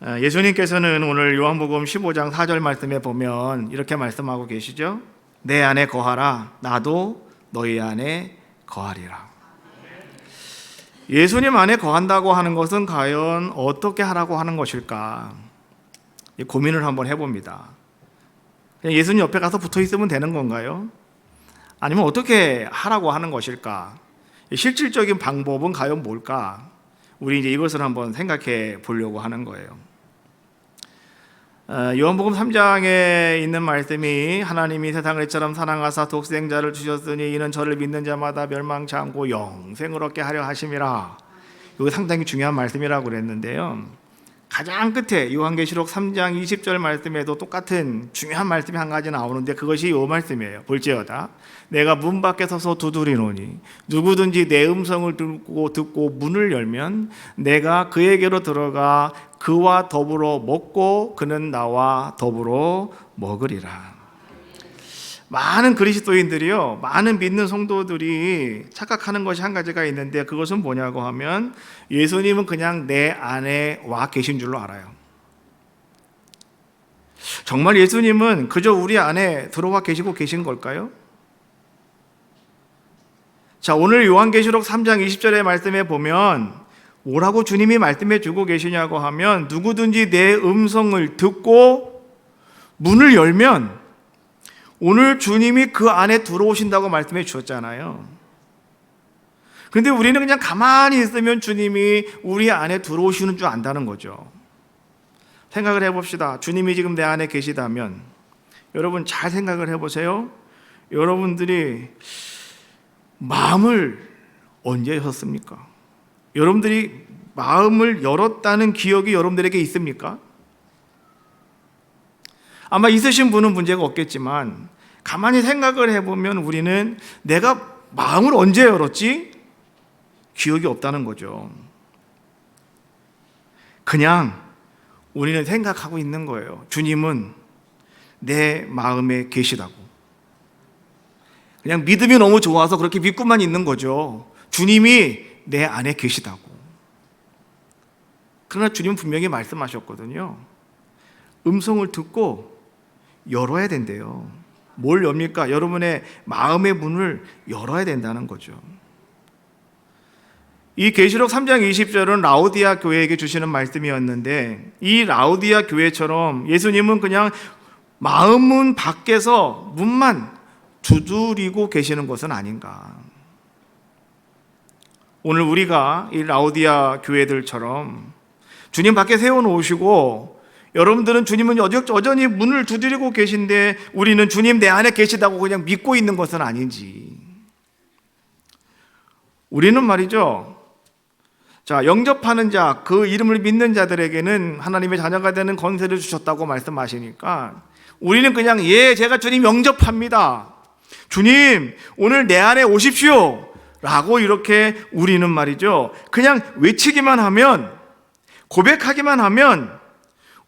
예수님께서는 오늘 요한복음 15장 4절 말씀에 보면 이렇게 말씀하고 계시죠. 내 안에 거하라, 나도 너희 안에 거하리라. 예수님 안에 거한다고 하는 것은 과연 어떻게 하라고 하는 것일까? 고민을 한번 해봅니다. 그냥 예수님 옆에 가서 붙어 있으면 되는 건가요? 아니면 어떻게 하라고 하는 것일까? 실질적인 방법은 과연 뭘까? 우리 이제 이것을 한번 생각해 보려고 하는 거예요. 요한복음 3장에 있는 말씀이 하나님이 세상을 이처럼 사랑하사 독생자를 주셨으니 이는 저를 믿는 자마다 멸망치 않고 영생을 얻게 하려 하심이라. 이거 상당히 중요한 말씀이라고 그랬는데요. 가장 끝에 요한계시록 3장 20절 말씀에도 똑같은 중요한 말씀이 한 가지 나오는데 그것이 이 말씀이에요. 볼지어다 내가 문 밖에 서서 두드리노니 누구든지 내 음성을 듣고 문을 열면 내가 그에게로 들어가 그와 더불어 먹고 그는 나와 더불어 먹으리라. 많은 그리스도인들이요, 많은 믿는 성도들이 착각하는 것이 한 가지가 있는데 그것은 뭐냐고 하면 예수님은 그냥 내 안에 와 계신 줄로 알아요. 정말 예수님은 그저 우리 안에 들어와 계시고 계신 걸까요? 자, 오늘 요한계시록 3장 20절의 말씀에 보면 뭐라고 주님이 말씀해 주고 계시냐고 하면 누구든지 내 음성을 듣고 문을 열면 오늘 주님이 그 안에 들어오신다고 말씀해 주셨잖아요. 그런데 우리는 그냥 가만히 있으면 주님이 우리 안에 들어오시는 줄 안다는 거죠. 생각을 해봅시다. 주님이 지금 내 안에 계시다면 여러분 잘 생각을 해보세요. 여러분들이 마음을 언제 여셨습니까? 여러분들이 마음을 열었다는 기억이 여러분들에게 있습니까? 아마 있으신 분은 문제가 없겠지만 가만히 생각을 해보면 우리는 내가 마음을 언제 열었지? 기억이 없다는 거죠. 그냥 우리는 생각하고 있는 거예요. 주님은 내 마음에 계시다고. 그냥 믿음이 너무 좋아서 그렇게 믿고만 있는 거죠. 주님이 내 안에 계시다고. 그러나 주님은 분명히 말씀하셨거든요. 음성을 듣고 열어야 된대요. 뭘 엽니까? 여러분의 마음의 문을 열어야 된다는 거죠. 이 계시록 3장 20절은 라오디아 교회에게 주시는 말씀이었는데 이 라오디아 교회처럼 예수님은 그냥 마음문 밖에서 문만 두드리고 계시는 것은 아닌가. 오늘 우리가 이 라오디아 교회들처럼 주님 밖에 세워놓으시고 여러분들은 주님은 여전히 문을 두드리고 계신데 우리는 주님 내 안에 계시다고 그냥 믿고 있는 것은 아닌지. 우리는 말이죠, 자, 영접하는 자, 그 이름을 믿는 자들에게는 하나님의 자녀가 되는 권세를 주셨다고 말씀하시니까 우리는 그냥 제가 주님 영접합니다. 주님 오늘 내 안에 오십시오 라고 이렇게 우리는 말이죠, 그냥 외치기만 하면, 고백하기만 하면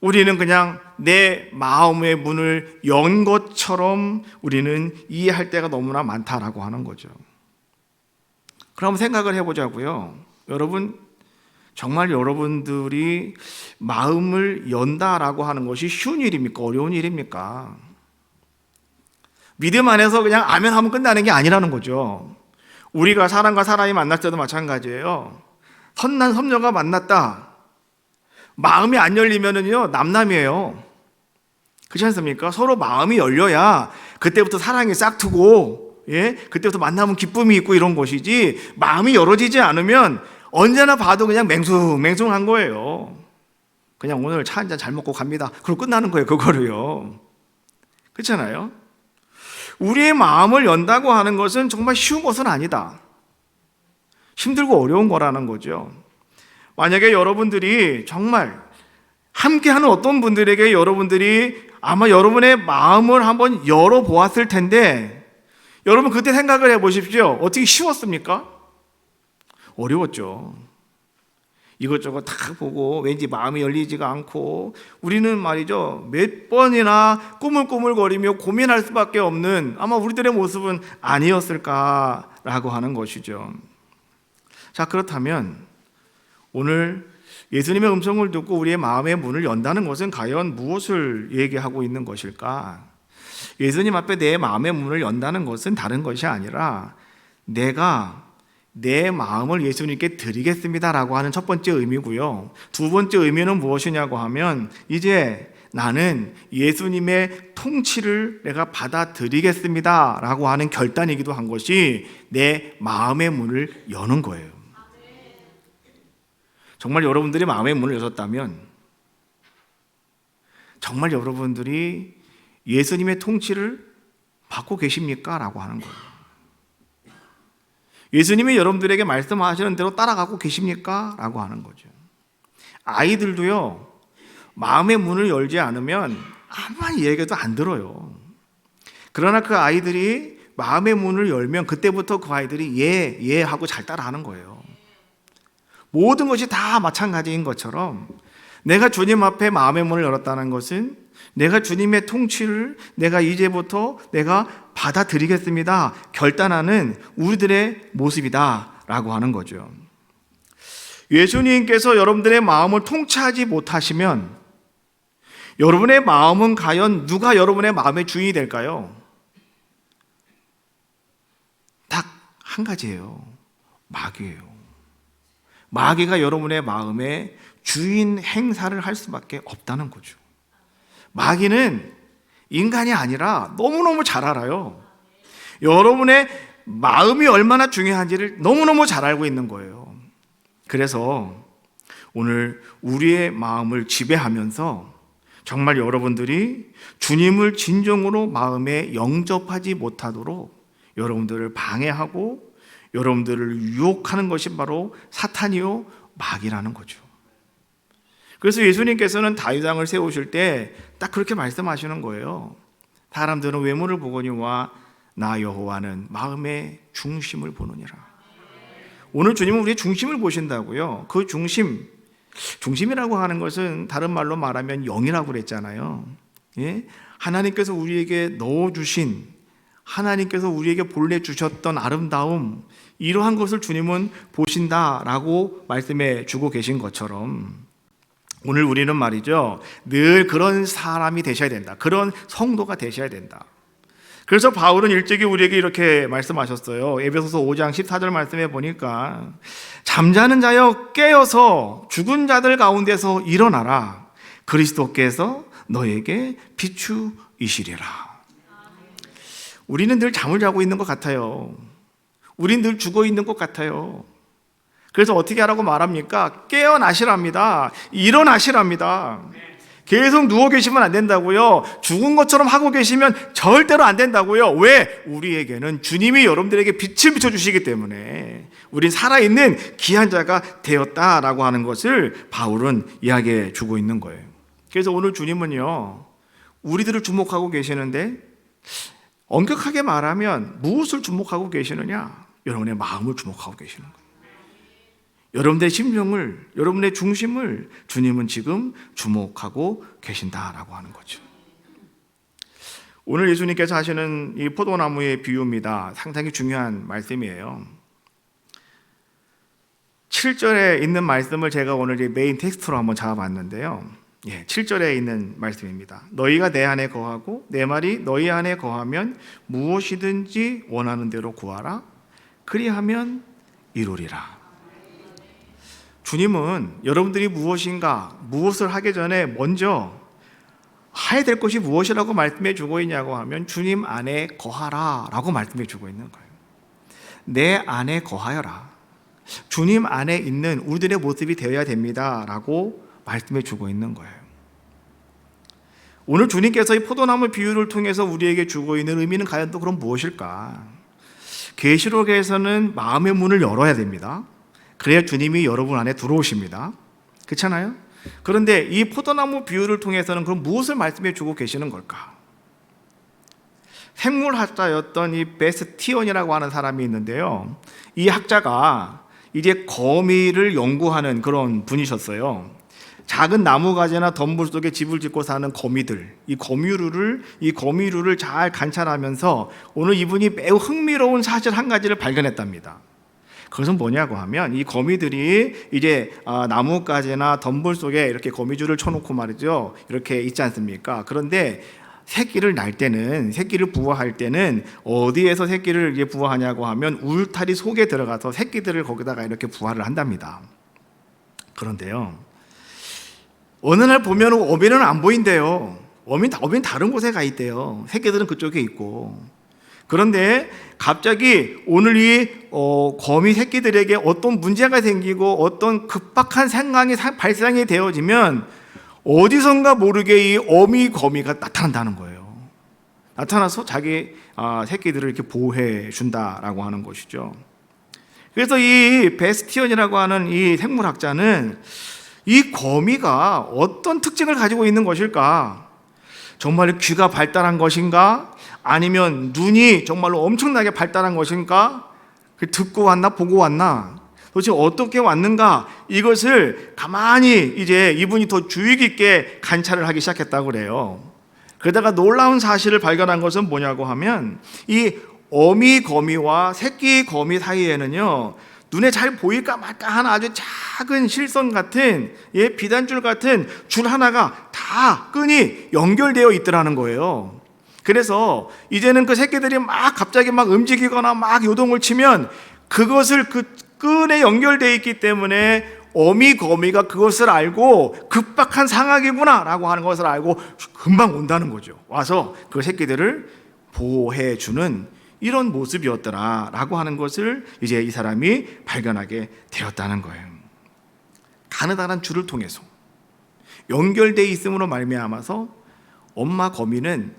우리는 그냥 내 마음의 문을 연 것처럼 우리는 이해할 때가 너무나 많다라고 하는 거죠. 그럼 생각을 해보자고요. 여러분, 정말 여러분들이 마음을 연다라고 하는 것이 쉬운 일입니까? 어려운 일입니까? 믿음 안에서 그냥 아멘 하면 끝나는 게 아니라는 거죠. 우리가 사람과 사람이 만날 때도 마찬가지예요. 선남 선녀가 만났다. 마음이 안 열리면은요, 남남이에요. 그렇지 않습니까? 서로 마음이 열려야 그때부터 사랑이 싹트고, 그때부터 만나면 기쁨이 있고 이런 것이지, 마음이 열어지지 않으면 언제나 봐도 그냥 맹숭맹숭한 거예요. 그냥 오늘 차 한잔 잘 먹고 갑니다. 그럼 끝나는 거예요, 그거를요. 그렇잖아요? 우리의 마음을 연다고 하는 것은 정말 쉬운 것은 아니다. 힘들고 어려운 거라는 거죠. 만약에 여러분들이 정말 함께하는 어떤 분들에게 여러분들이 아마 여러분의 마음을 한번 열어보았을 텐데 여러분 그때 생각을 해보십시오. 어떻게 쉬웠습니까? 어려웠죠. 이것저것 다 보고 왠지 마음이 열리지가 않고 우리는 말이죠, 몇 번이나 꾸물꾸물거리며 고민할 수밖에 없는 아마 우리들의 모습은 아니었을까라고 하는 것이죠. 자, 그렇다면 오늘 예수님의 음성을 듣고 우리의 마음의 문을 연다는 것은 과연 무엇을 얘기하고 있는 것일까? 예수님 앞에 내 마음의 문을 연다는 것은 다른 것이 아니라 내가 내 마음을 예수님께 드리겠습니다라고 하는 첫 번째 의미고요. 두 번째 의미는 무엇이냐고 하면 이제 나는 예수님의 통치를 내가 받아들이겠습니다라고 하는 결단이기도 한 것이 내 마음의 문을 여는 거예요. 정말 여러분들이 마음의 문을 여셨다면 정말 여러분들이 예수님의 통치를 받고 계십니까? 라고 하는 거예요. 예수님이 여러분들에게 말씀하시는 대로 따라가고 계십니까? 라고 하는 거죠. 아이들도요, 마음의 문을 열지 않으면 아무리 얘기해도 안 들어요. 그러나 그 아이들이 마음의 문을 열면 그때부터 그 아이들이 예 하고 잘 따라하는 거예요. 모든 것이 다 마찬가지인 것처럼 내가 주님 앞에 마음의 문을 열었다는 것은 내가 주님의 통치를 내가 이제부터 내가 받아들이겠습니다 결단하는 우리들의 모습이다 라고 하는 거죠. 예수님께서 여러분들의 마음을 통치하지 못하시면 여러분의 마음은 과연 누가 여러분의 마음의 주인이 될까요? 딱 한 가지예요. 마귀예요. 마귀가 여러분의 마음에 주인 행사를 할 수밖에 없다는 거죠. 마귀는 인간이 아니라 너무너무 잘 알아요. 여러분의 마음이 얼마나 중요한지를 너무너무 잘 알고 있는 거예요. 그래서 오늘 우리의 마음을 지배하면서 정말 여러분들이 주님을 진정으로 마음에 영접하지 못하도록 여러분들을 방해하고 여러분들을 유혹하는 것이 바로 사탄이요 마귀라는 거죠. 그래서 예수님께서는 다윗왕을 세우실 때 딱 그렇게 말씀하시는 거예요. 사람들은 외모를 보거니와 나 여호와는 마음의 중심을 보느니라. 오늘 주님은 우리의 중심을 보신다고요. 그 중심이라고 하는 것은 다른 말로 말하면 영이라고 그랬잖아요. 예? 하나님께서 우리에게 넣어주신, 하나님께서 우리에게 본래 주셨던 아름다움, 이러한 것을 주님은 보신다라고 말씀해 주고 계신 것처럼 오늘 우리는 말이죠, 늘 그런 사람이 되셔야 된다. 그런 성도가 되셔야 된다. 그래서 바울은 일찍이 우리에게 이렇게 말씀하셨어요. 에베소서 5장 14절 말씀해 보니까 잠자는 자여 깨어서 죽은 자들 가운데서 일어나라. 그리스도께서 너에게 비추이시리라. 우리는 늘 잠을 자고 있는 것 같아요. 우리는 늘 죽어 있는 것 같아요. 그래서 어떻게 하라고 말합니까? 깨어나시랍니다. 일어나시랍니다. 계속 누워 계시면 안 된다고요. 죽은 것처럼 하고 계시면 절대로 안 된다고요. 왜? 우리에게는 주님이 여러분들에게 빛을 비춰주시기 때문에 우린 살아있는 귀한 자가 되었다라고 하는 것을 바울은 이야기해 주고 있는 거예요. 그래서 오늘 주님은요, 우리들을 주목하고 계시는데 엄격하게 말하면 무엇을 주목하고 계시느냐? 여러분의 마음을 주목하고 계시는 거예요. 여러분들의 심령을, 여러분의 중심을 주님은 지금 주목하고 계신다라고 하는 거죠. 오늘 예수님께서 하시는 이 포도나무의 비유입니다. 상당히 중요한 말씀이에요. 7절에 있는 말씀을 제가 오늘 이 메인 텍스트로 한번 잡아봤는데요. 7절에 있는 말씀입니다. 너희가 내 안에 거하고 내 말이 너희 안에 거하면 무엇이든지 원하는 대로 구하라. 그리하면 이루리라. 주님은 여러분들이 무엇을 하기 전에 먼저 해야 될 것이 무엇이라고 말씀해 주고 있냐고 하면 주님 안에 거하라 라고 말씀해 주고 있는 거예요. 내 안에 거하여라. 주님 안에 있는 우리들의 모습이 되어야 됩니다 라고 말씀해 주고 있는 거예요. 오늘 주님께서 이 포도나무 비유를 통해서 우리에게 주고 있는 의미는 과연 또 그럼 무엇일까? 계시록에서는 마음의 문을 열어야 됩니다. 그래야 주님이 여러분 안에 들어오십니다. 그렇잖아요? 그런데 이 포도나무 비유를 통해서는 그럼 무엇을 말씀해 주고 계시는 걸까? 생물학자였던 이 베스티온이라고 하는 사람이 있는데요. 이 학자가 이제 거미를 연구하는 그런 분이셨어요. 작은 나무가지나 덤불 속에 집을 짓고 사는 거미들, 이 거미류를 잘 관찰하면서 오늘 이분이 매우 흥미로운 사실 한 가지를 발견했답니다. 그것은 뭐냐고 하면 이 거미들이 이제 나뭇가지나 덤불 속에 이렇게 거미줄을 쳐놓고 말이죠. 이렇게 있지 않습니까? 그런데 새끼를 날 때는, 새끼를 부화할 때는 어디에서 새끼를 이제 부화하냐고 하면 울타리 속에 들어가서 새끼들을 거기다가 이렇게 부화를 한답니다. 그런데요, 어느 날 보면 어미는 안 보인대요. 어미는 다른 곳에 가 있대요. 새끼들은 그쪽에 있고. 그런데 갑자기 오늘 이 거미 새끼들에게 어떤 문제가 생기고 어떤 급박한 상황이 발생이 되어지면 어디선가 모르게 이 어미 거미가 나타난다는 거예요. 나타나서 자기 새끼들을 이렇게 보호해 준다라고 하는 것이죠. 그래서 이 베스티언이라고 하는 이 생물학자는 이 거미가 어떤 특징을 가지고 있는 것일까? 정말 귀가 발달한 것인가? 아니면 눈이 정말로 엄청나게 발달한 것인가? 듣고 왔나 보고 왔나? 도대체 어떻게 왔는가? 이것을 가만히 이제 이분이 더 주의 깊게 관찰을 하기 시작했다고 그래요. 그러다가 놀라운 사실을 발견한 것은 뭐냐고 하면 이 어미 거미와 새끼 거미 사이에는요, 눈에 잘 보일까 말까 하는 아주 작은 실선 같은 비단줄 같은 줄 하나가 다 끈이 연결되어 있더라는 거예요. 그래서 이제는 그 새끼들이 갑자기 움직이거나 요동을 치면 그것을 그 끈에 연결되어 있기 때문에 어미 거미가 그것을 알고 급박한 상황이구나 라고 하는 것을 알고 금방 온다는 거죠. 와서 그 새끼들을 보호해 주는 이런 모습이었더라 라고 하는 것을 이제 이 사람이 발견하게 되었다는 거예요. 가느다란 줄을 통해서 연결되어 있음으로 말미암아서 엄마 거미는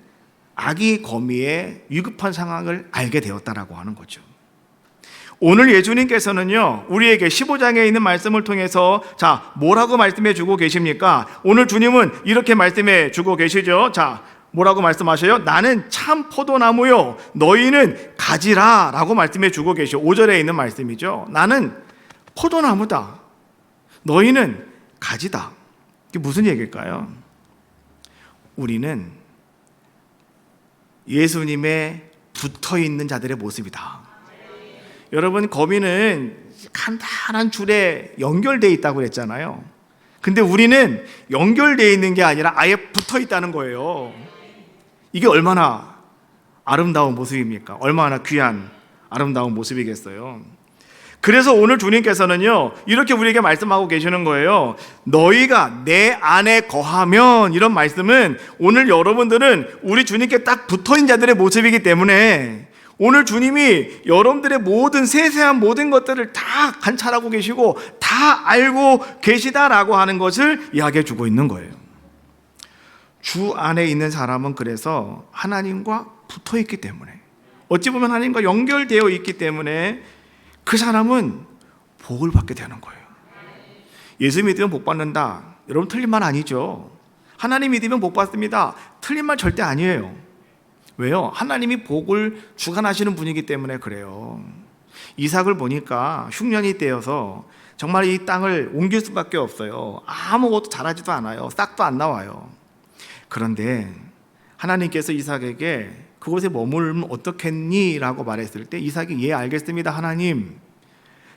아기 거미의 위급한 상황을 알게 되었다라고 하는 거죠. 오늘 예수님께서는요, 우리에게 15장에 있는 말씀을 통해서 뭐라고 말씀해 주고 계십니까? 오늘 주님은 이렇게 말씀해 주고 계시죠. 뭐라고 말씀하셔요? 나는 참 포도나무요, 너희는 가지라 라고 말씀해 주고 계시죠. 5절에 있는 말씀이죠. 나는 포도나무다, 너희는 가지다. 이게 무슨 얘기일까요? 우리는 예수님의 붙어있는 자들의 모습이다. 여러분, 거미는 간단한 줄에 연결되어 있다고 그랬잖아요. 근데 우리는 연결되어 있는 게 아니라 아예 붙어 있다는 거예요. 이게 얼마나 아름다운 모습입니까? 얼마나 귀한 아름다운 모습이겠어요. 그래서 오늘 주님께서는요, 이렇게 우리에게 말씀하고 계시는 거예요. 너희가 내 안에 거하면, 이런 말씀은 오늘 여러분들은 우리 주님께 딱 붙어있는 자들의 모습이기 때문에 오늘 주님이 여러분들의 모든 세세한 모든 것들을 다 관찰하고 계시고 다 알고 계시다라고 하는 것을 이야기해 주고 있는 거예요. 주 안에 있는 사람은 그래서 하나님과 붙어 있기 때문에, 어찌 보면 하나님과 연결되어 있기 때문에 그 사람은 복을 받게 되는 거예요. 예수 믿으면 복 받는다, 여러분 틀린 말 아니죠. 하나님 믿으면 복 받습니다, 틀린 말 절대 아니에요. 왜요? 하나님이 복을 주관하시는 분이기 때문에 그래요. 이삭을 보니까 흉년이 되어서 정말 이 땅을 옮길 수밖에 없어요. 아무것도 자라지도 않아요. 싹도 안 나와요. 그런데 하나님께서 이삭에게 그곳에 머물면 어떻겠니? 라고 말했을 때 이삭이 예, 알겠습니다 하나님.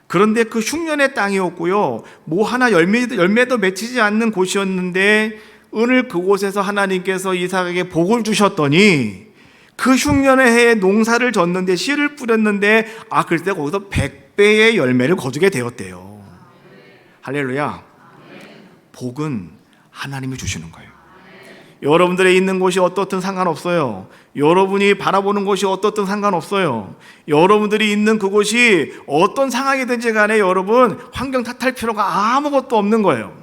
그런데 그 흉년의 땅이었고요, 뭐 하나 열매도 맺히지 않는 곳이었는데 오늘 그곳에서 하나님께서 이삭에게 복을 주셨더니 그 흉년의 해에 농사를 졌는데 씨를 뿌렸는데 글쎄 거기서 100배의 열매를 거두게 되었대요. 할렐루야. 복은 하나님이 주시는 거예요. 여러분들의 있는 곳이 어떻든 상관없어요. 여러분이 바라보는 곳이 어떻든 상관없어요. 여러분들이 있는 그곳이 어떤 상황이든지 간에 여러분 환경 탓할 필요가 아무것도 없는 거예요.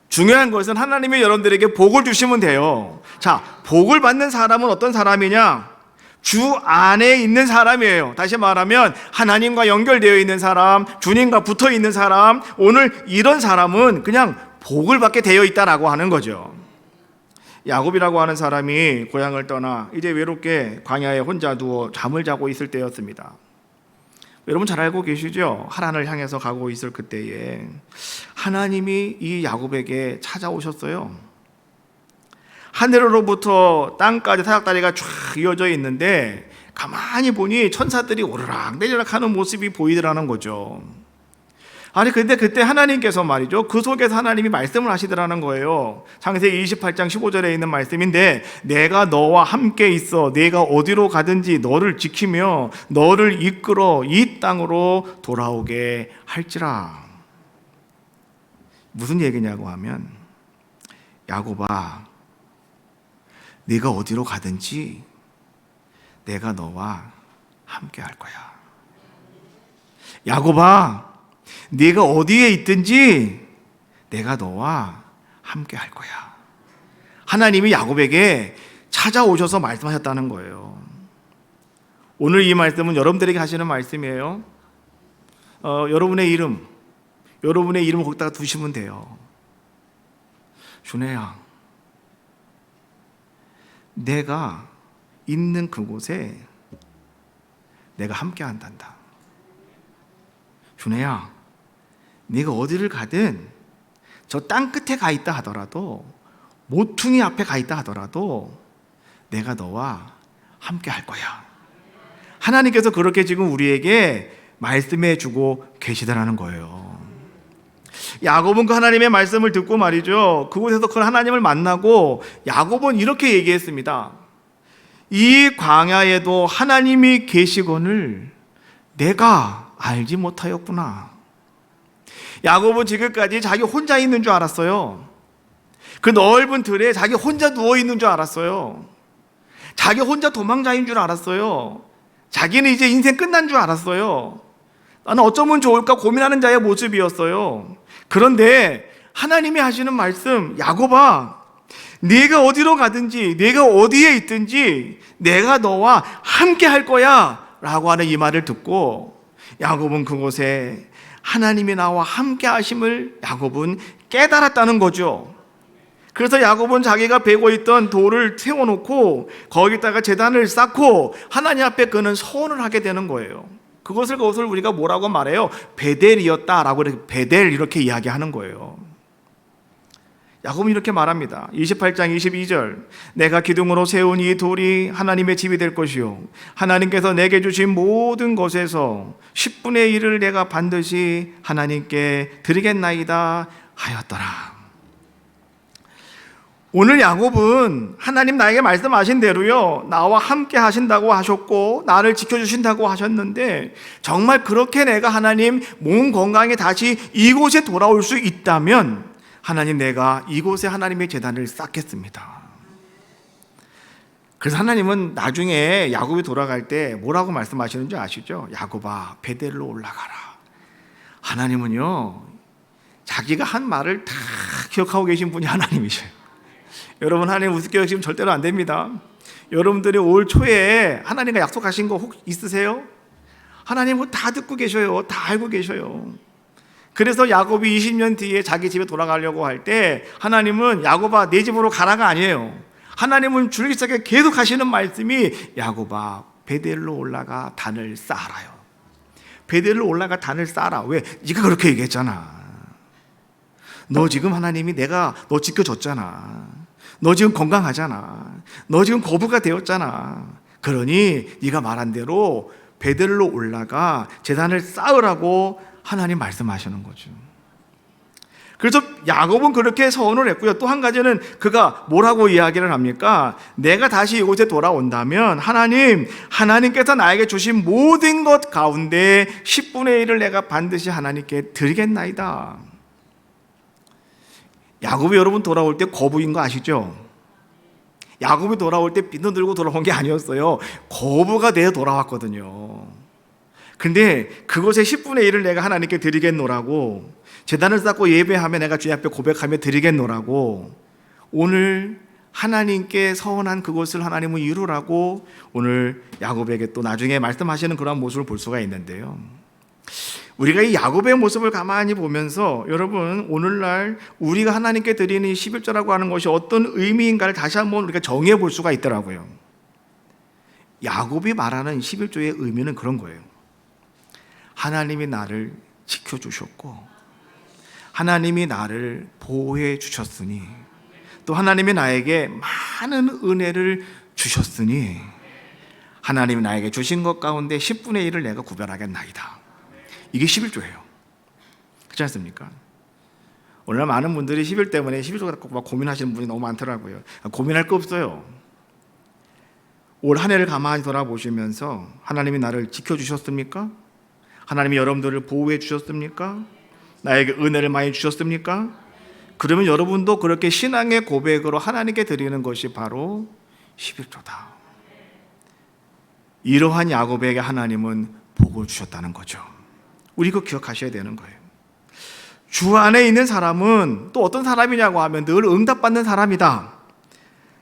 중요한 것은 하나님이 여러분들에게 복을 주시면 돼요. 복을 받는 사람은 어떤 사람이냐? 주 안에 있는 사람이에요. 다시 말하면 하나님과 연결되어 있는 사람, 주님과 붙어 있는 사람, 오늘 이런 사람은 그냥 복을 받게 되어 있다라고 하는 거죠. 야곱이라고 하는 사람이 고향을 떠나 이제 외롭게 광야에 혼자 누워 잠을 자고 있을 때였습니다. 여러분 잘 알고 계시죠? 하란을 향해서 가고 있을 그때에 하나님이 이 야곱에게 찾아오셨어요. 하늘로부터 땅까지 사닥다리가 쫙 이어져 있는데 가만히 보니 천사들이 오르락 내리락 하는 모습이 보이더라는 거죠. 아니 근데 그때 하나님께서 말이죠, 그 속에서 하나님이 말씀을 하시더라는 거예요. 창세기 28장 15절에 있는 말씀인데, 내가 너와 함께 있어 내가 어디로 가든지 너를 지키며 너를 이끌어 이 땅으로 돌아오게 할지라. 무슨 얘기냐고 하면, 야곱아, 네가 어디로 가든지 내가 너와 함께 할 거야. 야곱아, 네가 어디에 있든지 내가 너와 함께 할 거야. 하나님이 야곱에게 찾아오셔서 말씀하셨다는 거예요. 오늘 이 말씀은 여러분들에게 하시는 말씀이에요. 여러분의 이름을 거기다가 두시면 돼요. 준혜야, 내가 있는 그곳에 내가 함께 한단다. 준혜야, 네가 어디를 가든 저 땅 끝에 가 있다 하더라도, 모퉁이 앞에 가 있다 하더라도 내가 너와 함께 할 거야. 하나님께서 그렇게 지금 우리에게 말씀해 주고 계시다라는 거예요. 야곱은 그 하나님의 말씀을 듣고 말이죠, 그곳에서 그 하나님을 만나고 야곱은 이렇게 얘기했습니다. 이 광야에도 하나님이 계시거늘 내가 알지 못하였구나. 야곱은 지금까지 자기 혼자 있는 줄 알았어요. 그 넓은 들에 자기 혼자 누워 있는 줄 알았어요. 자기 혼자 도망자인 줄 알았어요. 자기는 이제 인생 끝난 줄 알았어요. 나는 어쩌면 좋을까 고민하는 자의 모습이었어요. 그런데 하나님이 하시는 말씀, 야곱아, 네가 어디로 가든지 네가 어디에 있든지 내가 너와 함께 할 거야 라고 하는 이 말을 듣고, 야곱은 그곳에 하나님이 나와 함께 하심을 야곱은 깨달았다는 거죠. 그래서 야곱은 자기가 베고 있던 돌을 세워놓고 거기다가 제단을 쌓고 하나님 앞에 그는 서원을 하게 되는 거예요. 그것을 우리가 뭐라고 말해요? 베델이었다라고, 베델 이렇게 이야기하는 거예요. 야곱은 이렇게 말합니다. 28장 22절, 내가 기둥으로 세운 이 돌이 하나님의 집이 될 것이요 하나님께서 내게 주신 모든 것에서 10분의 1을 내가 반드시 하나님께 드리겠나이다 하였더라. 오늘 야곱은 하나님 나에게 말씀하신 대로요, 나와 함께 하신다고 하셨고 나를 지켜주신다고 하셨는데, 정말 그렇게 내가 하나님 몸 건강에 다시 이곳에 돌아올 수 있다면 하나님, 내가 이곳에 하나님의 제단을 쌓겠습니다. 그래서 하나님은 나중에 야곱이 돌아갈 때 뭐라고 말씀하시는지 아시죠? 야곱아, 베델로 올라가라. 하나님은요, 자기가 한 말을 다 기억하고 계신 분이 하나님이셔요. 여러분, 하나님 우습게 여기시면 절대로 안 됩니다. 여러분들이 올 초에 하나님과 약속하신 거 혹 있으세요? 하나님은 다 듣고 계셔요. 다 알고 계셔요. 그래서 야곱이 20년 뒤에 자기 집에 돌아가려고 할 때 하나님은 야곱아, 내 집으로 가라가 아니에요. 하나님은 줄기차게 계속 하시는 말씀이, 야곱아, 베델로 올라가 단을 쌓아라요. 베델로 올라가 단을 쌓아라. 왜? 네가 그렇게 얘기했잖아. 너 지금 하나님이 내가 너 지켜줬잖아. 너 지금 건강하잖아. 너 지금 거부가 되었잖아. 그러니 네가 말한 대로 베델로 올라가 제단을 쌓으라고 하나님 말씀하시는 거죠. 그래서 야곱은 그렇게 서원을 했고요. 또 한 가지는 그가 뭐라고 이야기를 합니까? 내가 다시 이곳에 돌아온다면 하나님께서 나에게 주신 모든 것 가운데 10분의 1을 내가 반드시 하나님께 드리겠나이다. 야곱이 여러분 돌아올 때 거부인 거 아시죠? 야곱이 돌아올 때 빈돈 들고 돌아온 게 아니었어요. 거부가 되어 돌아왔거든요. 근데 그곳에 10분의 1을 내가 하나님께 드리겠노라고, 제단을 쌓고 예배하며 내가 주님 앞에 고백하며 드리겠노라고, 오늘 하나님께 서원한 그것을 하나님은 이루라고 오늘 야곱에게 또 나중에 말씀하시는 그런 모습을 볼 수가 있는데요. 우리가 이 야곱의 모습을 가만히 보면서 여러분, 오늘날 우리가 하나님께 드리는 11조라고 하는 것이 어떤 의미인가를 다시 한번 우리가 정해 볼 수가 있더라고요. 야곱이 말하는 11조의 의미는 그런 거예요. 하나님이 나를 지켜주셨고, 하나님이 나를 보호해 주셨으니, 또 하나님이 나에게 많은 은혜를 주셨으니, 하나님이 나에게 주신 것 가운데 10분의 1을 내가 구별하겠나이다. 이게 11조예요. 그렇지 않습니까? 오늘 많은 분들이 11 때문에 11조 갖고 막 고민하시는 분이 너무 많더라고요. 고민할 거 없어요. 올 한 해를 가만히 돌아보시면서 하나님이 나를 지켜주셨습니까? 하나님이 여러분들을 보호해 주셨습니까? 나에게 은혜를 많이 주셨습니까? 그러면 여러분도 그렇게 신앙의 고백으로 하나님께 드리는 것이 바로 11조다. 이러한 야곱에게 하나님은 복을 주셨다는 거죠. 우리 그거 기억하셔야 되는 거예요. 주 안에 있는 사람은 또 어떤 사람이냐고 하면 늘 응답받는 사람이다.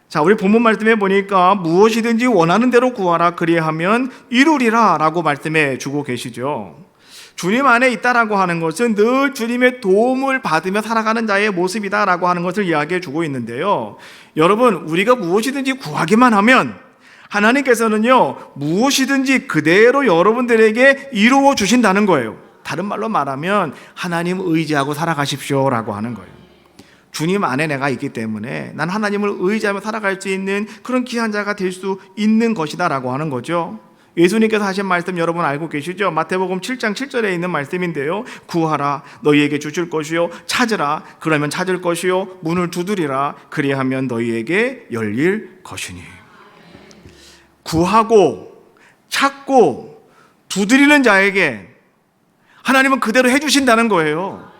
자, 우리 본문 말씀에 보니까 무엇이든지 원하는 대로 구하라 그리하면 이루리라 라고 말씀해 주고 계시죠. 주님 안에 있다라고 하는 것은 늘 주님의 도움을 받으며 살아가는 자의 모습이다라고 하는 것을 이야기해 주고 있는데요. 여러분, 우리가 무엇이든지 구하기만 하면 하나님께서는요, 무엇이든지 그대로 여러분들에게 이루어 주신다는 거예요. 다른 말로 말하면 하나님 의지하고 살아가십시오 라고 하는 거예요. 주님 안에 내가 있기 때문에 난 하나님을 의지하며 살아갈 수 있는 그런 귀한 자가 될 수 있는 것이다 라고 하는 거죠. 예수님께서 하신 말씀 여러분 알고 계시죠? 마태복음 7장 7절에 있는 말씀인데요. 구하라 너희에게 주실 것이요 찾으라 그러면 찾을 것이요 문을 두드리라 그리하면 너희에게 열릴 것이니. 구하고 찾고 두드리는 자에게 하나님은 그대로 해주신다는 거예요.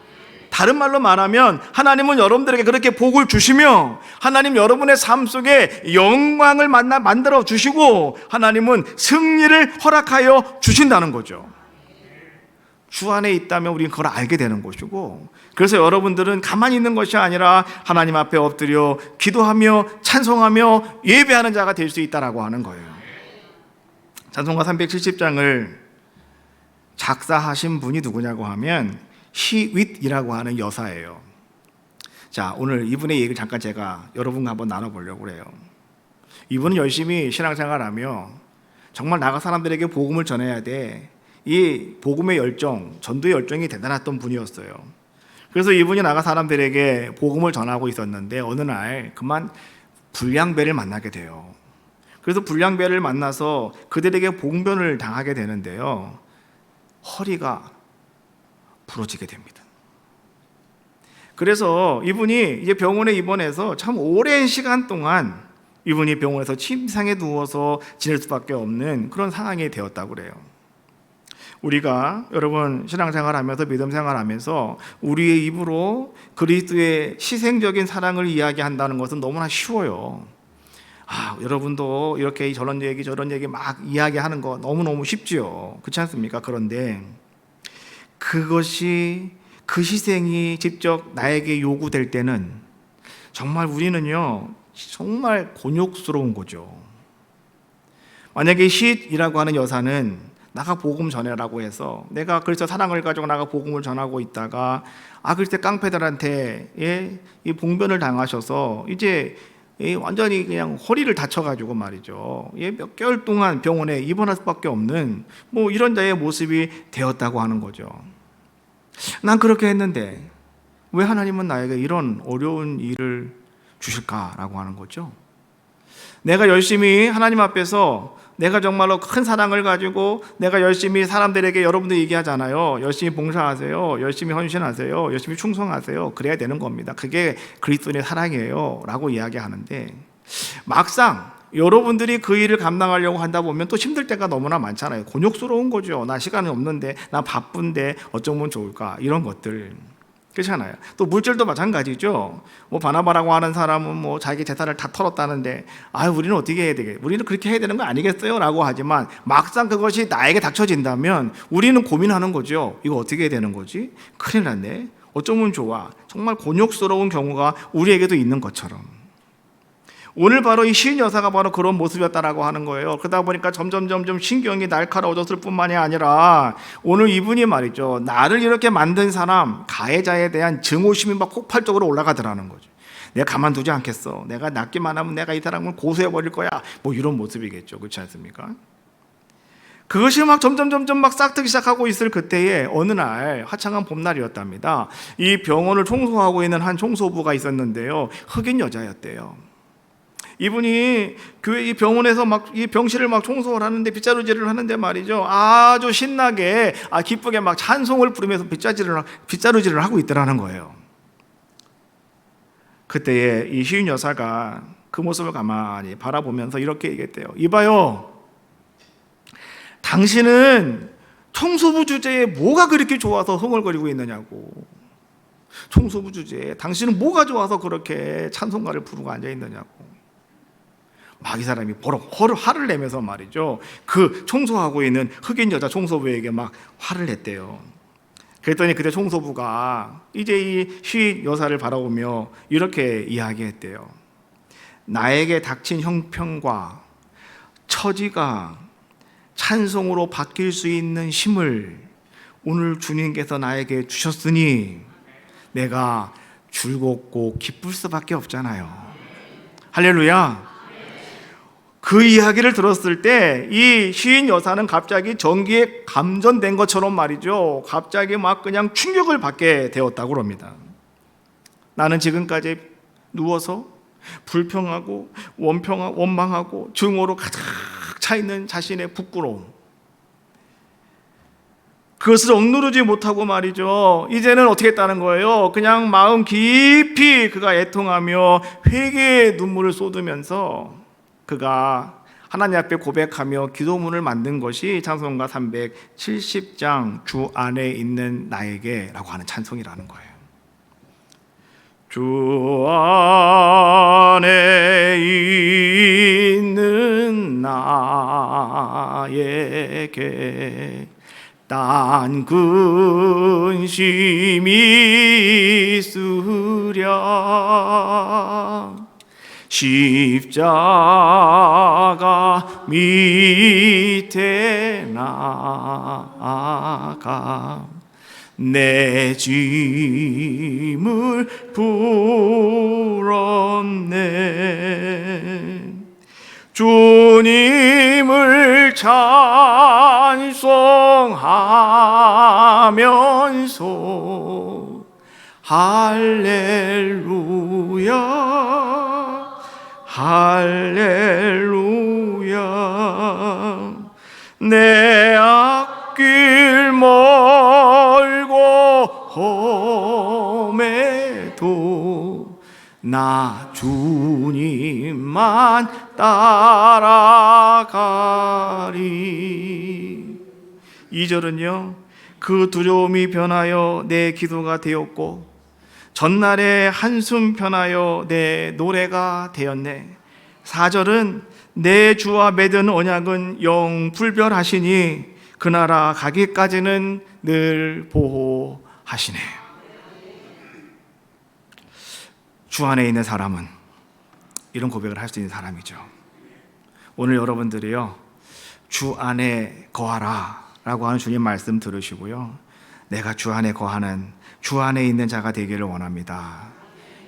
다른 말로 말하면 하나님은 여러분들에게 그렇게 복을 주시며 하나님 여러분의 삶 속에 영광을 만들어 주시고 하나님은 승리를 허락하여 주신다는 거죠. 주 안에 있다면 우리는 그걸 알게 되는 것이고, 그래서 여러분들은 가만히 있는 것이 아니라 하나님 앞에 엎드려 기도하며 찬송하며 예배하는 자가 될 수 있다라고 하는 거예요. 찬송가 370장을 작사하신 분이 누구냐고 하면 시윗이라고 하는 여사예요. 자, 오늘 이분의 얘기를 잠깐 제가 여러분과 한번 나눠보려고 해요. 이분은 열심히 신앙생활하며 정말 나가 사람들에게 복음을 전해야 돼. 이 복음의 열정, 전도의 열정이 대단했던 분이었어요. 그래서 이분이 나가 사람들에게 복음을 전하고 있었는데 어느 날 그만 불량배를 만나게 돼요. 그래서 불량배를 만나서 그들에게 봉변을 당하게 되는데요. 허리가 부러지게 됩니다. 그래서 이분이 이제 병원에 입원해서 참 오랜 시간 동안 이분이 병원에서 침상에 누워서 지낼 수밖에 없는 그런 상황이 되었다고 그래요. 우리가 여러분 신앙생활하면서 믿음생활하면서 우리의 입으로 그리스도의 희생적인 사랑을 이야기한다는 것은 너무나 쉬워요. 여러분도 이렇게 저런 얘기 막 이야기하는 거 너무너무 쉽지요. 그렇지 않습니까? 그런데 그것이 그 희생이 직접 나에게 요구될 때는 정말 우리는요 정말 곤욕스러운 거죠. 만약에 쉿이라고 하는 여사는 나가 복음 전해라고 해서 내가 그래서 사랑을 가지고 나가 복음을 전하고 있다가 글쎄 깡패들한테 이 봉변을 당하셔서 이제 완전히 그냥 허리를 다쳐가지고 말이죠. 몇 개월 동안 병원에 입원할 수밖에 없는 이런 자의 모습이 되었다고 하는 거죠. 난 그렇게 했는데 왜 하나님은 나에게 이런 어려운 일을 주실까라고 하는 거죠. 내가 열심히 하나님 앞에서 내가 정말로 큰 사랑을 가지고 내가 열심히 사람들에게 여러분들 얘기하잖아요. 열심히 봉사하세요. 열심히 헌신하세요. 열심히 충성하세요. 그래야 되는 겁니다. 그게 그리스도의 사랑이에요 라고 이야기하는데 막상 여러분들이 그 일을 감당하려고 한다 보면 또 힘들 때가 너무나 많잖아요. 곤욕스러운 거죠. 나 시간이 없는데 나 바쁜데 어쩌면 좋을까 이런 것들 그렇잖아요. 또 물질도 마찬가지죠. 바나바라고 하는 사람은 자기 재산을 다 털었다는데 우리는 어떻게 해야 되겠어요? 우리는 그렇게 해야 되는 거 아니겠어요? 라고 하지만 막상 그것이 나에게 닥쳐진다면 우리는 고민하는 거죠. 이거 어떻게 해야 되는 거지? 큰일 났네. 어쩌면 좋아. 정말 곤욕스러운 경우가 우리에게도 있는 것처럼 오늘 바로 이 시인 여사가 바로 그런 모습이었다라고 하는 거예요. 그러다 보니까 점점 신경이 날카로워졌을 뿐만이 아니라 오늘 이분이 말이죠. 나를 이렇게 만든 사람, 가해자에 대한 증오심이 막 폭발적으로 올라가더라는 거죠. 내가 가만두지 않겠어. 내가 낫기만 하면 내가 이 사람을 고소해버릴 거야. 이런 모습이겠죠. 그렇지 않습니까? 그것이 막 점점 막 싹트기 시작하고 있을 그때에 어느 날 화창한 봄날이었답니다. 이 병원을 청소하고 있는 한 청소부가 있었는데요. 흑인 여자였대요. 이분이 교회 이 병원에서 막 이 병실을 막 청소를 하는데 빗자루질을 하는데 말이죠. 아주 신나게 기쁘게 막 찬송을 부르면서 빗자루질을 하고 있더라는 거예요. 그때에 이 시인 여사가 그 모습을 가만히 바라보면서 이렇게 얘기했대요. 이봐요, 당신은 청소부 주제에 뭐가 그렇게 좋아서 흥얼거리고 있느냐고. 청소부 주제에 당신은 뭐가 좋아서 그렇게 찬송가를 부르고 앉아 있느냐고. 막 이 사람이 화를 내면서 말이죠, 그 청소하고 있는 흑인 여자 청소부에게 막 화를 냈대요. 그랬더니 그때 청소부가 이제 이 시인 여사를 바라보며 이렇게 이야기했대요. 나에게 닥친 형편과 처지가 찬송으로 바뀔 수 있는 힘을 오늘 주님께서 나에게 주셨으니 내가 즐겁고 기쁠 수밖에 없잖아요. 할렐루야. 그 이야기를 들었을 때 이 시인 여사는 갑자기 전기에 감전된 것처럼 말이죠, 갑자기 막 그냥 충격을 받게 되었다고 합니다. 나는 지금까지 누워서 불평하고 원망하고 증오로 가득 차 있는 자신의 부끄러움, 그것을 억누르지 못하고 말이죠, 이제는 어떻게 했다는 거예요? 그냥 마음 깊이 그가 애통하며 회개의 눈물을 쏟으면서 그가 하나님 앞에 고백하며 기도문을 만든 것이 찬송가 370장 주 안에 있는 나에게 라고 하는 찬송이라는 거예요. 주 안에 있는 나에게 딴 근심이 있으랴 십자가 밑에 나아가 내 짐을 풀었네. 주님을 찬송하면서 할렐루야 할렐루야 내 앞길 멀고 험해도 나 주님만 따라가리. 2절은요, 그 두려움이 변하여 내 기도가 되었고 전날의 한숨 편하여 내 노래가 되었네. 4절은 내 주와 맺은 언약은 영불변하시니 그 나라 가기까지는 늘 보호하시네. 주 안에 있는 사람은 이런 고백을 할 수 있는 사람이죠. 오늘 여러분들이요, 주 안에 거하라 라고 하는 주님 말씀 들으시고요, 내가 주 안에 거하는, 주 안에 있는 자가 되기를 원합니다.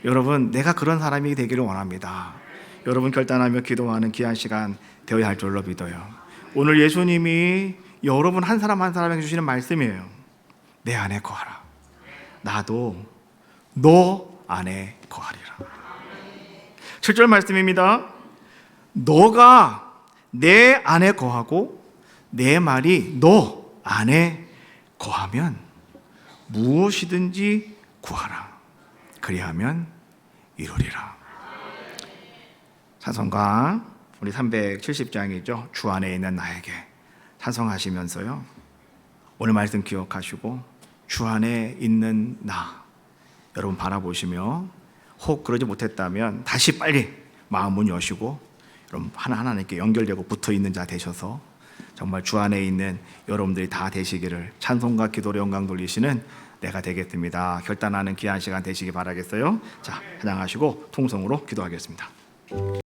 여러분, 내가 그런 사람이 되기를 원합니다. 여러분 결단하며 기도하는 귀한 시간 되어야 할 줄로 믿어요. 오늘 예수님이 여러분 한 사람 한 사람에게 주시는 말씀이에요. 내 안에 거하라. 나도 너 안에 거하리라. 7절 말씀입니다. 너가 내 안에 거하고 내 말이 너 안에 거하면 무엇이든지 구하라. 그리하면 이루리라. 찬송가 우리 370장이죠. 주 안에 있는 나에게 찬송하시면서요, 오늘 말씀 기억하시고 주 안에 있는 나 여러분 바라보시며, 혹 그러지 못했다면 다시 빨리 마음 문 여시고 여러분 하나님께 연결되고 붙어있는 자 되셔서 정말 주 안에 있는 여러분들이 다 되시기를, 찬송과 기도로 영광 돌리시는 내가 되겠습니다 결단하는 귀한 시간 되시기 바라겠어요. 자, 찬양하시고 통성으로 기도하겠습니다.